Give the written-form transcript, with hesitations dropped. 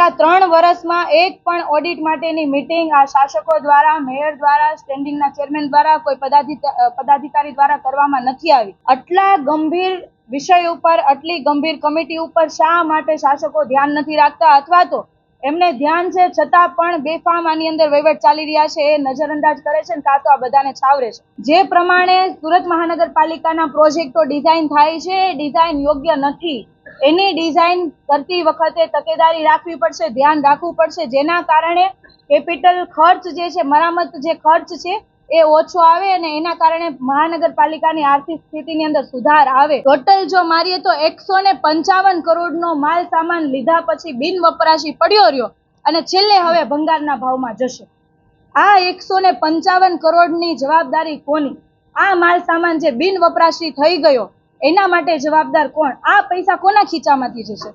છેલ્લા 3 વર્ષમાં એક પણ ઓડિટ માટેની મીટિંગ આ શાસકો દ્વારા, મેયર દ્વારા, સ્ટેન્ડિંગના ચેરમેન દ્વારા, કોઈ પદાધિકારી દ્વારા કરવામાં નથી આવી। આટલા ગંભીર વિષય ઉપર, આટલી ગંભીર કમિટી ઉપર શા માટે શાસકો ધ્યાન નથી રાખતા, અથવા તો એમને ધ્યાન છે છતાં પણ બેફામ આની અંદર વહીવટ ચાલી રહ્યા છે, એ નજરઅંદાજ કરે છે, કાં તો આ બધાને છાવરે છે। જે પ્રમાણે સુરત મહાનગરપાલિકાના પ્રોજેક્ટો ડિઝાઇન થાય છે એ ડિઝાઇન યોગ્ય નથી। એની ડિઝાઇન કરતી વખતે તકેદારી રાખવી પડશે, ધ્યાન રાખવું પડશે, જેના કારણે કેપિટલ ખર્ચ જે છે, મરામત જે ખર્ચ છે એ ઓછો આવે અને એના કારણે મહાનગરપાલિકાની આર્થિક સ્થિતિની અંદર સુધાર આવે। ટોટલ જો મારીએ તો 155 કરોડનો માલ સામાન લીધા પછી બિન વપરાશી પડ્યો રહ્યો અને છેલ્લે હવે ભંગારના ભાવમાં જશે। આ 155 કરોડની જવાબદારી કોની? આ માલ સામાન જે બિન વપરાશી થઈ ગયો એના માટે જવાબદાર કોણ? આ પૈસા કોના ખીચામાંથી જશે?